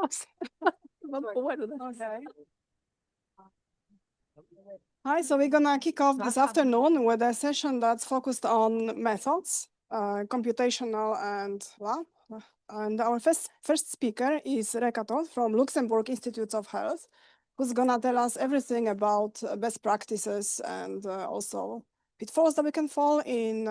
Okay. Hi, so we're gonna kick off this afternoon with a session that's focused on methods, computational and lab. And our first speaker is Reka Toth from Luxembourg Institutes of Health, who's gonna tell us everything about best practices and also pitfalls that we can fall in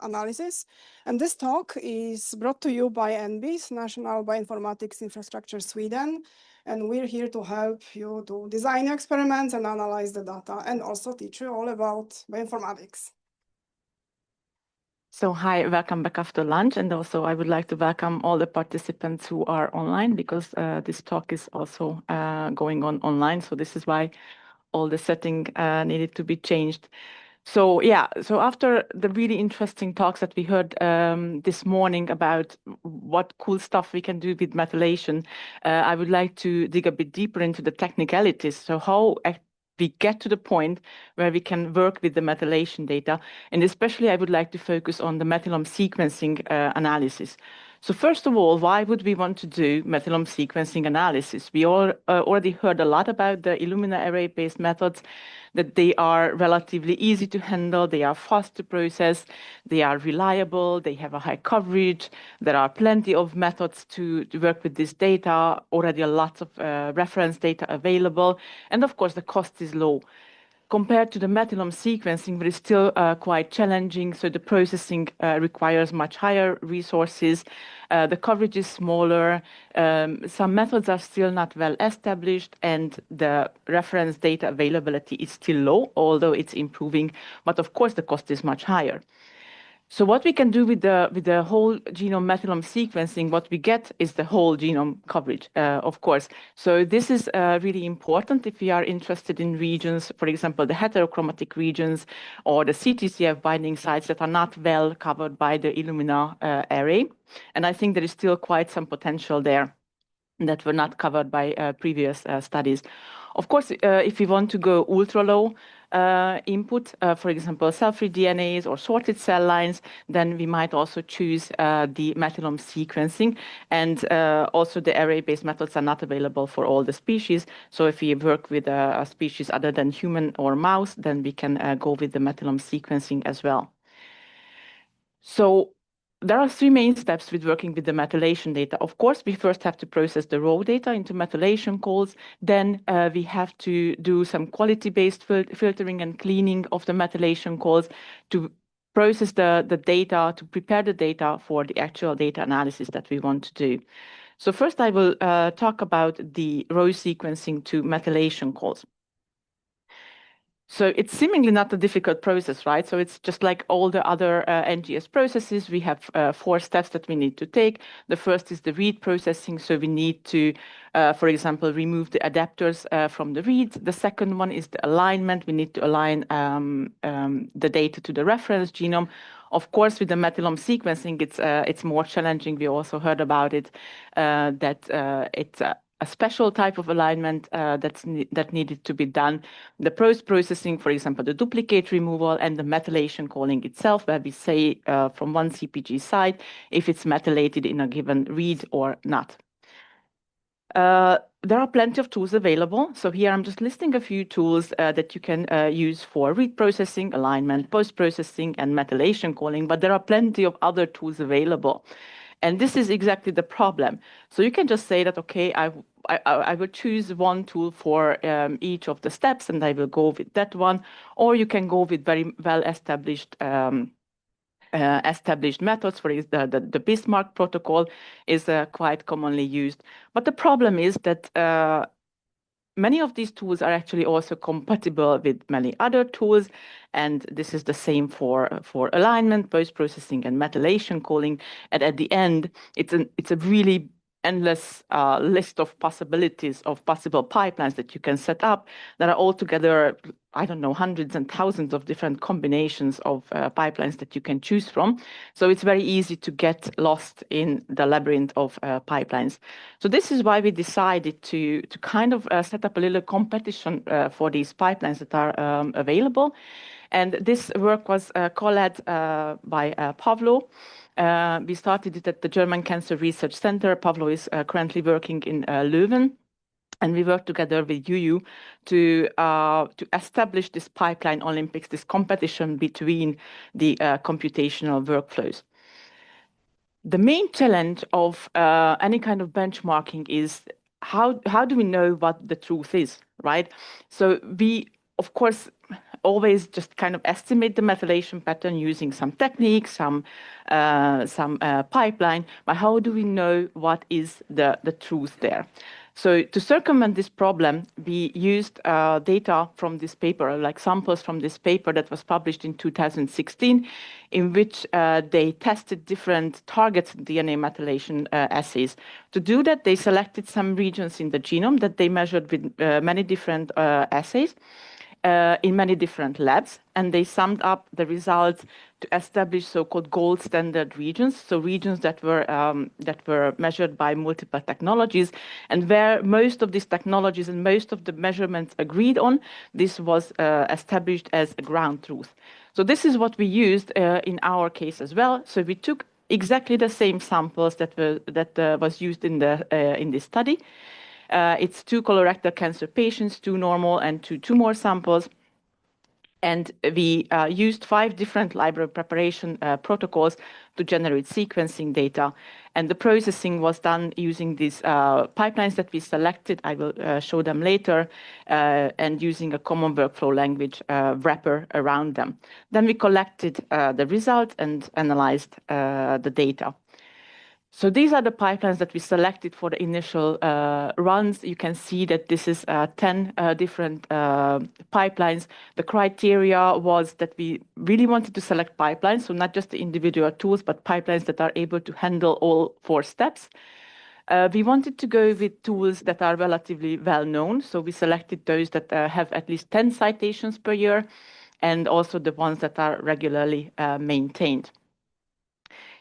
analysis. And this talk is brought to you by NBIS, National Bioinformatics Infrastructure Sweden. And we're here to help you to design experiments and analyze the data and also teach you all about bioinformatics. So hi, welcome back after lunch. And also I would like to welcome all the participants who are online because this talk is also going on online. So this is why all the setting needed to be changed. So yeah, so after the really interesting talks that we heard this morning about what cool stuff we can do with methylation, I would like to dig a bit deeper into the technicalities. So how we get to the point where we can work with the methylation data. And especially I would like to focus on the methylome sequencing analysis. So first of all, why would we want to do methylome sequencing analysis? We all already heard a lot about the Illumina array-based methods, that they are relatively easy to handle, they are fast to process, they are reliable, they have a high coverage, there are plenty of methods to work with this data, already a lot of reference data available, and of course the cost is low. Compared to the methylome sequencing, but it's still quite challenging. So the processing requires much higher resources. The coverage is smaller. Some methods are still not well established, and the reference data availability is still low, although it's improving. But of course, the cost is much higher. So what we can do with the whole genome methylome sequencing, what we get is the whole genome coverage, of course. So this is really important if we are interested in regions, for example, the heterochromatic regions or the CTCF binding sites that are not well covered by the Illumina array. And I think there is still quite some potential there that were not covered by previous studies. Of course, if we want to go ultra low input, for example, cell-free DNAs or sorted cell lines, then we might also choose the methylome sequencing. And also the array-based methods are not available for all the species. So if we work with a species other than human or mouse, then we can go with the methylome sequencing as well. So there are three main steps with working with the methylation data. Of course, we first have to process the raw data into methylation calls. Then we have to do some quality-based filtering and cleaning of the methylation calls to process the data, to prepare the data for the actual data analysis that we want to do. So first, I will talk about the row sequencing to methylation calls. So it's seemingly not a difficult process, right? So it's just like all the other NGS processes. We have 4 steps that we need to take. The first is the read processing. So we need to, for example, remove the adapters from the reads. The second one is the alignment. We need to align the data to the reference genome. Of course, with the methylome sequencing, it's more challenging. We also heard about it, that it's a special type of alignment that needed to be done. The post-processing, for example, the duplicate removal and the methylation calling itself, where we say from one CpG site if it's methylated in a given read or not. There are plenty of tools available. So here I'm just listing a few tools that you can use for read processing, alignment, post-processing, and methylation calling, but there are plenty of other tools available. And this is exactly the problem. So you can just say that, okay, I will choose one tool for each of the steps, and I will go with that one. Or you can go with very well-established established methods. For example, the Bismarck protocol is quite commonly used. But the problem is that many of these tools are actually also compatible with many other tools, and this is the same for alignment, post-processing, and methylation calling. And at the end, it's a really endless list of possibilities of possible pipelines that you can set up that are altogether, I don't know, hundreds and thousands of different combinations of pipelines that you can choose from. So it's very easy to get lost in the labyrinth of pipelines. So this is why we decided to kind of set up a little competition for these pipelines that are available. And this work was co-led by Pavlo We started it at the German Cancer Research Center. Pablo is currently working in Leuven. And we worked together with UU to establish this pipeline Olympics, this competition between the computational workflows. The main challenge of any kind of benchmarking is how do we know what the truth is, right? So we, of course, always just kind of estimate the methylation pattern using some techniques, some pipeline, but how do we know what is the truth there? So to circumvent this problem, we used data from this paper, like samples from this paper that was published in 2016, in which they tested different targets in DNA methylation assays. To do that, they selected some regions in the genome that they measured with many different assays in many different labs, and they summed up the results to establish so-called gold standard regions, so regions that were measured by multiple technologies, and where most of these technologies and most of the measurements agreed on, this was established as a ground truth. So this is what we used in our case as well. So we took exactly the same samples that was used in this study. It's 2 colorectal cancer patients, 2 normal and 2 tumor samples. And we used 5 different library preparation protocols to generate sequencing data. And the processing was done using these pipelines that we selected. I will show them later, and using a common workflow language wrapper around them. Then we collected the results and analyzed the data. So these are the pipelines that we selected for the initial runs. You can see that this is 10 different pipelines. The criteria was that we really wanted to select pipelines, so not just the individual tools, but pipelines that are able to handle all 4 steps. We wanted to go with tools that are relatively well known, so we selected those that have at least 10 citations per year, and also the ones that are regularly maintained.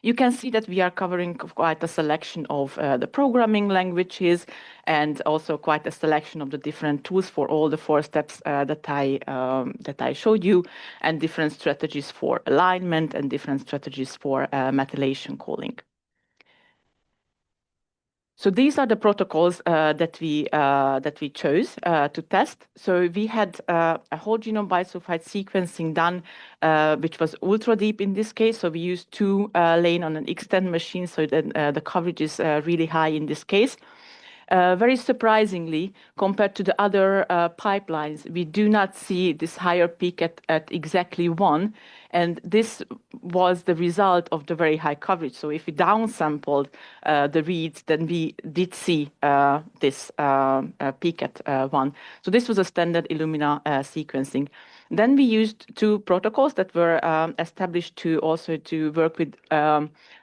You can see that we are covering quite a selection of the programming languages, and also quite a selection of the different tools for all the 4 steps that I showed you, and different strategies for alignment and different strategies for methylation calling. So these are the protocols that we chose to test. So we had a whole genome bisulfite sequencing done, which was ultra deep in this case. So we used 2 lane on an X10 machine, so that the coverage is really high in this case. Very surprisingly, compared to the other pipelines, we do not see this higher peak at exactly 1. And this was the result of the very high coverage. So if we downsampled the reads, then we did see this peak at 1. So this was a standard Illumina sequencing. Then we used 2 protocols that were established to work with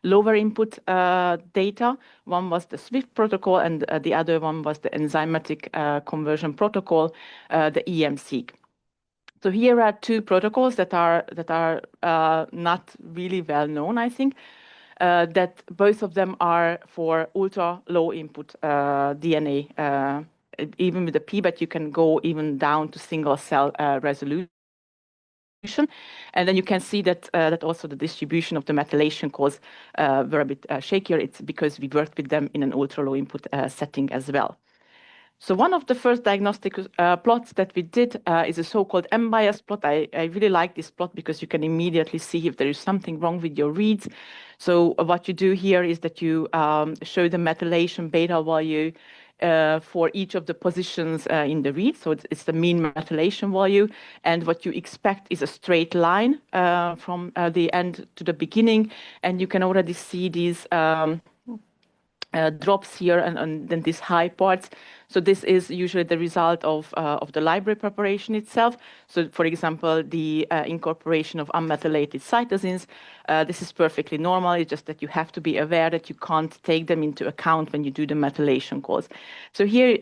lower input data. One was the SWIFT protocol, and the other one was the enzymatic conversion protocol, the EM-seq. So here are 2 protocols that are not really well known, I think. That both of them are for ultra low input DNA. Even with the p-bet, you can go even down to single cell resolution. And then you can see that also the distribution of the methylation calls were a bit shakier. It's because we worked with them in an ultra low input setting as well. So one of the first diagnostic plots that we did is a so-called M-bias plot. I really like this plot because you can immediately see if there is something wrong with your reads. So what you do here is that you show the methylation beta value for each of the positions in the read. So it's the mean methylation value. And what you expect is a straight line from the end to the beginning. And you can already see these drops here and then these high parts. So this is usually the result of the library preparation itself. So for example, the incorporation of unmethylated cytosines, this is perfectly normal. It's just that you have to be aware that you can't take them into account when you do the methylation calls. So here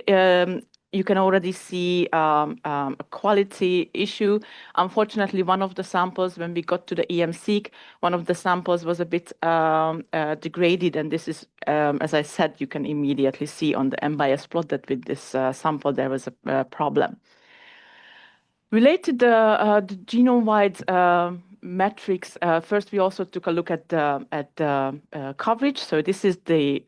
you can already see a quality issue. Unfortunately, one of the samples, when we got to the EM-seq, one of the samples was a bit degraded. And this is, as I said, you can immediately see on the M-bias plot that with this sample, there was a problem. Related to the genome-wide metrics, first we also took a look at the coverage. So this is the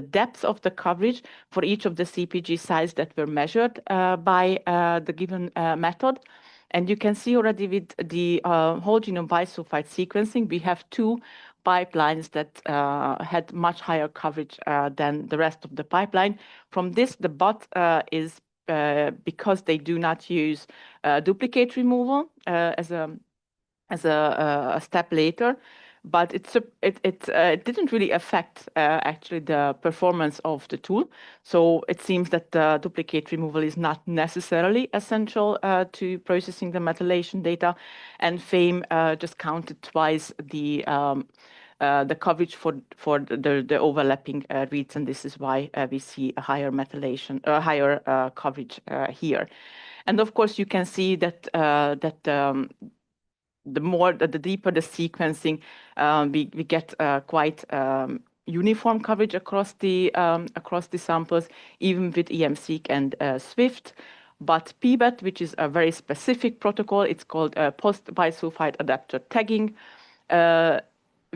depth of the coverage for each of the CpG sites that were measured by the given method. And you can see already with the whole genome bisulfite sequencing, we have two pipelines that had much higher coverage than the rest of the pipeline. From this, the but is because they do not use duplicate removal as a step later, but it didn't really affect actually the performance of the tool. So it seems that the duplicate removal is not necessarily essential to processing the methylation data, and FAME just counted twice the coverage for the overlapping reads, and this is why we see a higher methylation, higher coverage here. And of course, you can see that the deeper the sequencing, we get quite uniform coverage across the samples, even with EM-seq and SWIFT. But PBAT, which is a very specific protocol, it's called post-bisulfite adapter tagging.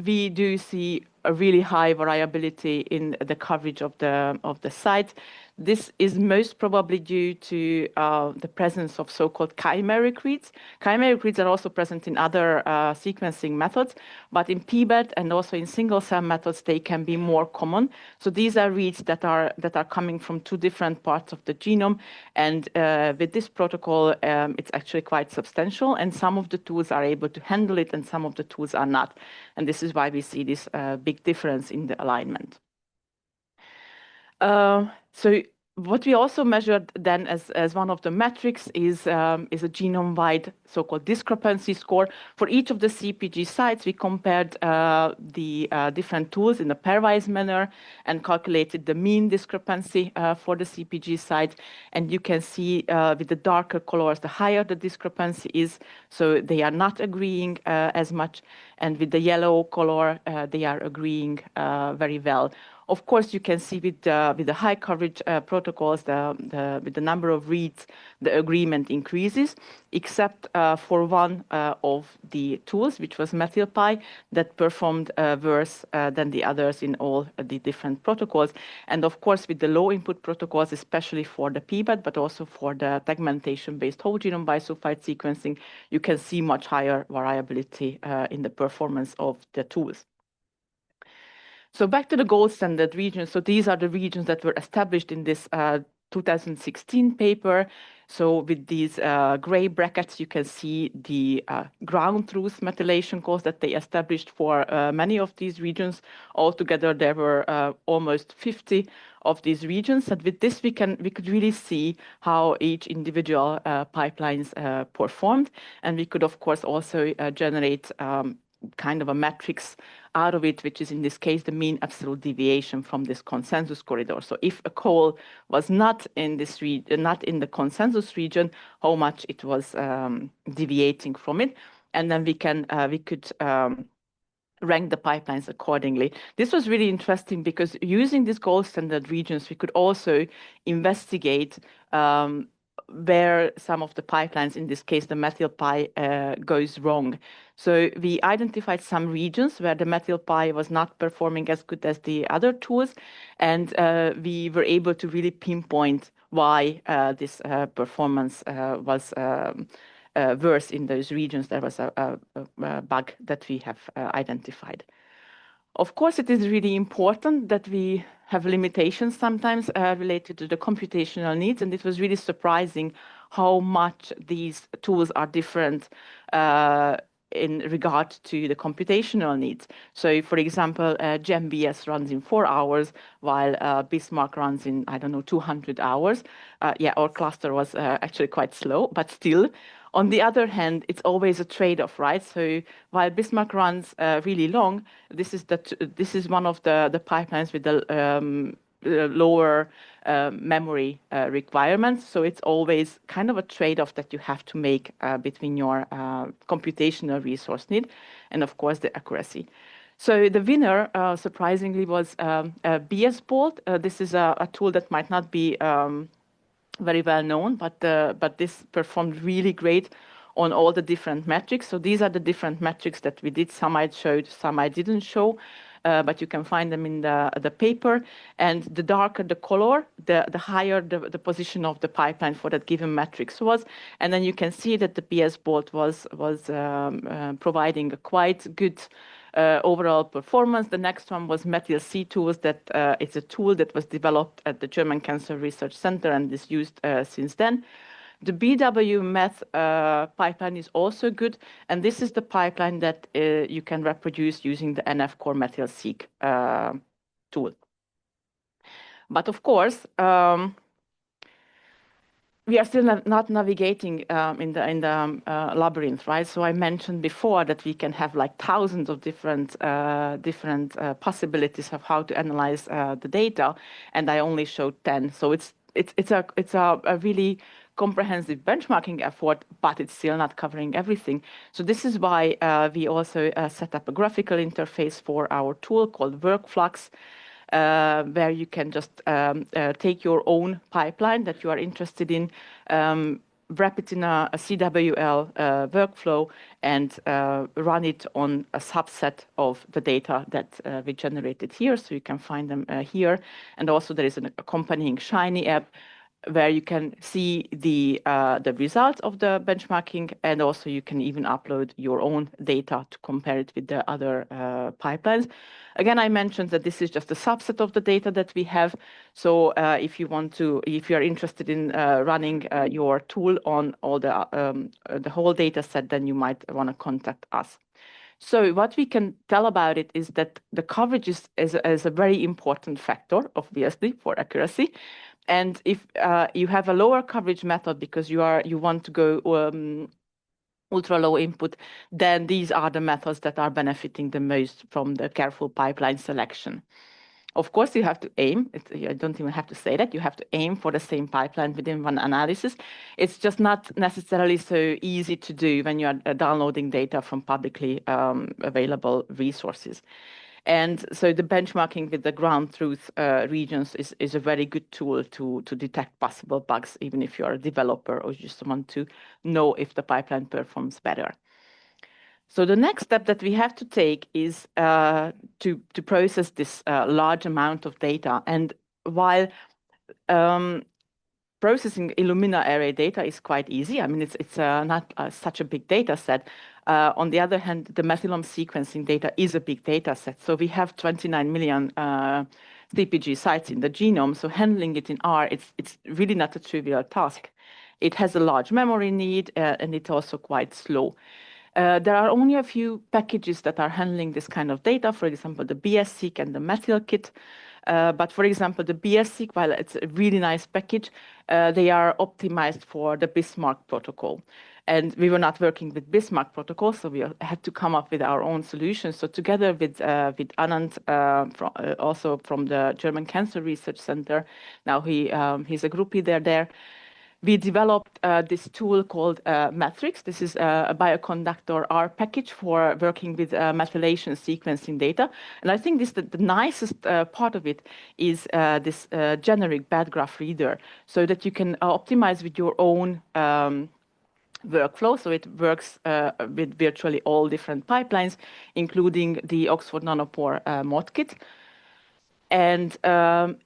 We do see a really high variability in the coverage of the sites. This is most probably due to the presence of so-called chimeric reads. Chimeric reads are also present in other sequencing methods, but in PBAT and also in single-cell methods, they can be more common. So these are reads that are coming from two different parts of the genome, and with this protocol, it's actually quite substantial, and some of the tools are able to handle it, and some of the tools are not. And this is why we see this big difference in the alignment. So what we also measured then as one of the metrics is a genome-wide so-called discrepancy score. For each of the CpG sites, we compared the different tools in a pairwise manner and calculated the mean discrepancy for the CpG site. And you can see with the darker colors, the higher the discrepancy is, so they are not agreeing as much. And with the yellow color, they are agreeing very well. Of course, you can see with the high coverage protocols, with the number of reads, the agreement increases, except for one of the tools, which was methylpi, that performed worse than the others in all the different protocols. And of course, with the low input protocols, especially for the PBAT, but also for the segmentation-based whole genome bisulfite sequencing, you can see much higher variability in the performance of the tools. So back to the gold standard regions. So these are the regions that were established in this 2016 paper. So with these gray brackets, you can see the ground truth methylation codes that they established for many of these regions. Altogether, there were almost 50 of these regions. And with this, we could really see how each individual pipelines performed. And we could, of course, also generate kind of a matrix out of it, which is in this case the mean absolute deviation from this consensus corridor. So if a call was not in this not in the consensus region, how much it was deviating from it, and then we could rank the pipelines accordingly. This was really interesting because using these gold standard regions, we could also investigate where some of the pipelines, in this case the methylpi, goes wrong. So we identified some regions where the methylpi was not performing as good as the other tools, and we were able to really pinpoint why this performance was worse in those regions. There was a bug that we have identified. Of course, it is really important that we have limitations sometimes related to the computational needs, and it was really surprising how much these tools are different in regard to the computational needs. So, for example, GEMBS runs in 4 hours, while Bismarck runs in, 200 hours. Our cluster was actually quite slow, but still. On the other hand, it's always a trade-off, right? So while Bismarck runs really long, this is one of the pipelines with the lower memory requirements. So it's always kind of a trade-off that you have to make between your computational resource need and, of course, the accuracy. So the winner, surprisingly, was BS-Bolt. This is a tool that might not be very well known, but this performed really great on all the different metrics. So these are the different metrics that we did. Some I showed, some I didn't show. But you can find them in the paper. And the darker the color, the higher the position of the pipeline for that given matrix was. And then you can see that the PS bolt was providing a quite good overall performance. The next one was MEthylC tools. That it's a tool that was developed at the German Cancer Research Center and is used since then. The BW meth pipeline is also good, and this is the pipeline that you can reproduce using the NF Core methylseq tool. But of course, we are still not navigating in the labyrinth, right? So I mentioned before that we can have like thousands of different possibilities of how to analyze the data, and I only showed 10. So it's a really comprehensive benchmarking effort, but it's still not covering everything. So this is why we also set up a graphical interface for our tool called Workflux, where you can just take your own pipeline that you are interested in, wrap it in a CWL workflow, and run it on a subset of the data that we generated here. So you can find them here. And also there is an accompanying Shiny app where you can see the results of the benchmarking, and also you can even upload your own data to compare it with the other pipelines. Again, I mentioned that this is just a subset of the data that we have. So if you are interested in running your tool on all the whole data set, then you might want to contact us. So what we can tell about it is that the coverage is a very important factor, obviously, for accuracy. And if you have a lower coverage method because you want to go ultra low input, then these are the methods that are benefiting the most from the careful pipeline selection. Of course, you have to aim. I don't even have to say that. You have to aim for the same pipeline within one analysis. It's just not necessarily so easy to do when you are downloading data from publicly available resources. And so the benchmarking with the ground truth regions is a very good tool to detect possible bugs, even if you are a developer or just want to know if the pipeline performs better. So the next step that we have to take is to process this large amount of data. And while processing Illumina array data is quite easy, I mean, it's not such a big data set. On the other hand, the methylome sequencing data is a big data set. So we have 29 million CpG sites in the genome. So handling it in R, it's really not a trivial task. It has a large memory need, and it's also quite slow. There are only a few packages that are handling this kind of data, for example, the BSseq and the methylkit. But for example, the BSseq, while it's a really nice package, they are optimized for the Bismarck protocol. And we were not working with Bismarck protocol, so we had to come up with our own solution. So together with Anand, also from the German Cancer Research Center, now he's a groupie there. We developed this tool called Matrix. This is a bioconductor R package for working with methylation sequencing data. And I think the nicest part of it is this generic bad graph reader, so that you can optimize with your own workflow. So it works with virtually all different pipelines, including the Oxford Nanopore modkit. And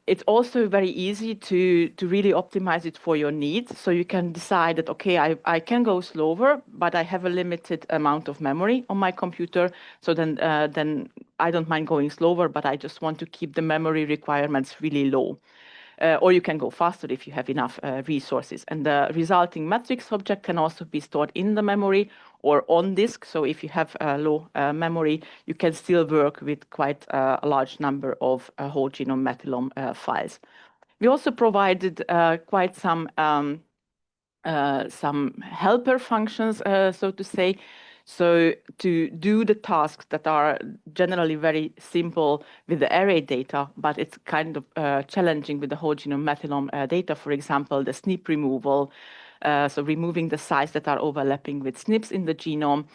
it's also very easy to really optimize it for your needs. So you can decide that, okay, I can go slower, but I have a limited amount of memory on my computer. So then I don't mind going slower, but I just want to keep the memory requirements really low. Or you can go faster if you have enough resources. And the resulting matrix object can also be stored in the memory or on disk. So if you have low memory, you can still work with quite a large number of whole genome methylome files. We also provided quite some helper functions, so to say. So to do the tasks that are generally very simple with the array data, but it's kind of challenging with the whole genome methylome data, for example, the SNP removal, so removing the sites that are overlapping with SNPs in the genome,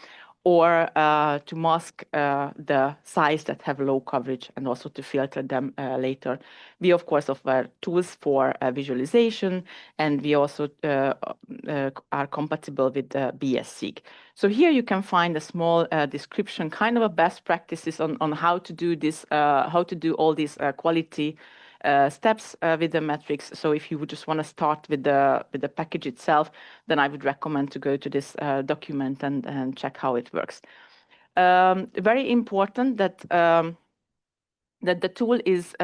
or to mask the sites that have low coverage and also to filter them later. We, of course, offer tools for visualization, and we also are compatible with BSSeq. So here you can find a small description, kind of a best practices on how to do this, how to do all these quality steps with the metrics. So if you would just want to start with the package itself, then I would recommend to go to this document and check how it works. Very important that that the tool is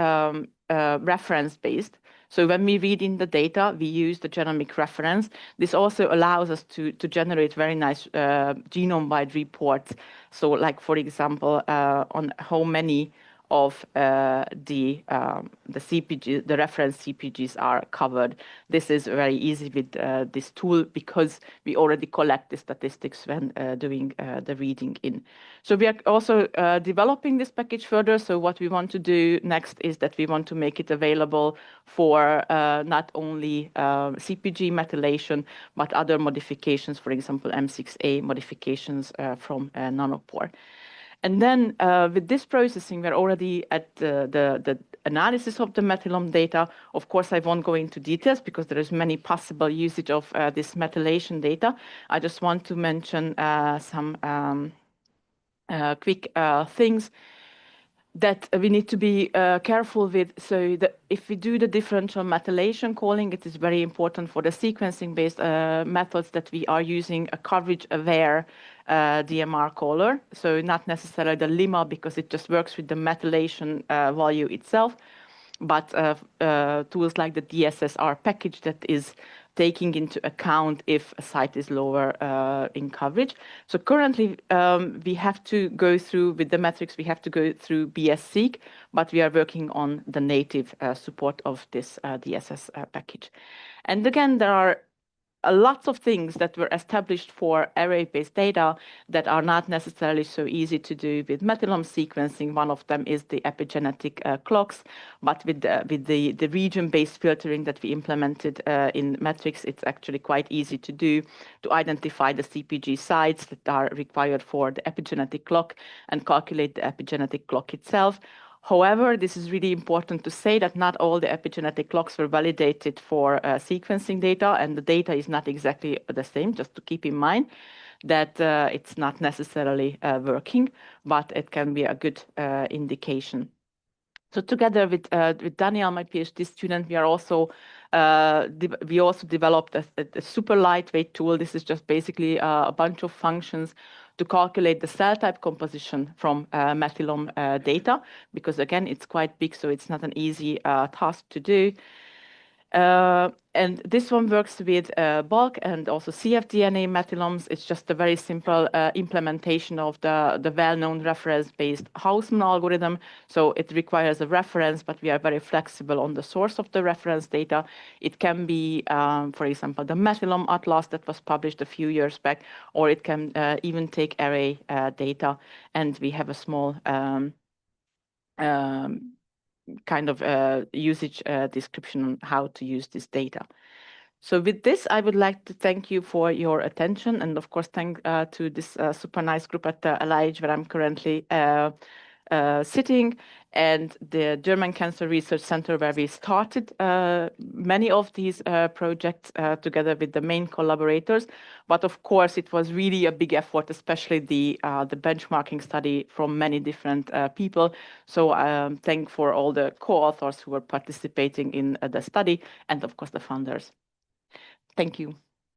reference-based. So when we read in the data, we use the genomic reference. This also allows us to generate very nice genome-wide reports. So like, for example, on how many of the CPG, the reference CPGs are covered. This is very easy with this tool because we already collect the statistics when doing the reading in. So we are also developing this package further. So what we want to do next is that we want to make it available for not only CPG methylation, but other modifications, for example, M6A modifications from nanopore. And then with this processing, we're already at the analysis of the methylome data. Of course, I won't go into details because there is many possible usage of this methylation data. I just want to mention some quick things that we need to be careful with. So if we do the differential methylation calling, it is very important for the sequencing-based methods that we are using a coverage-aware DMR caller. So not necessarily the lemma, because it just works with the methylation value itself, but tools like the DSSR package that is taking into account if a site is lower in coverage. So currently, we have to go through, with the metrics, we have to go through BSSeq, but we are working on the native support of this DSS package. And again, there are lots of things that were established for array-based data that are not necessarily so easy to do with methylome sequencing. One of them is the epigenetic clocks, but with the region-based filtering that we implemented in metrics, it's actually quite easy to do, to identify the CPG sites that are required for the epigenetic clock and calculate the epigenetic clock itself. However, this is really important to say that not all the epigenetic clocks were validated for sequencing data, and the data is not exactly the same, just to keep in mind that it's not necessarily working, but it can be a good indication. So together with Daniel, my PhD student, we also developed a super lightweight tool. This is just basically a bunch of functions to calculate the cell type composition from methylome data, because again, it's quite big, so it's not an easy task to do. And this one works with bulk and also cfDNA methylomes. It's just a very simple implementation of the well-known reference-based Hausmann algorithm. So it requires a reference, but we are very flexible on the source of the reference data. It can be, for example, the methylome atlas that was published a few years back, or it can even take array data. And we have a small kind of usage description on how to use this data. So with this, I would like to thank you for your attention, and of course, thank to this super nice group at the LIH where I'm currently sitting, and the German Cancer Research Center where we started many of these projects together with the main collaborators. But of course, it was really a big effort, especially the benchmarking study from many different people. So thank for all the co-authors who were participating in the study, and of course the funders. Thank you.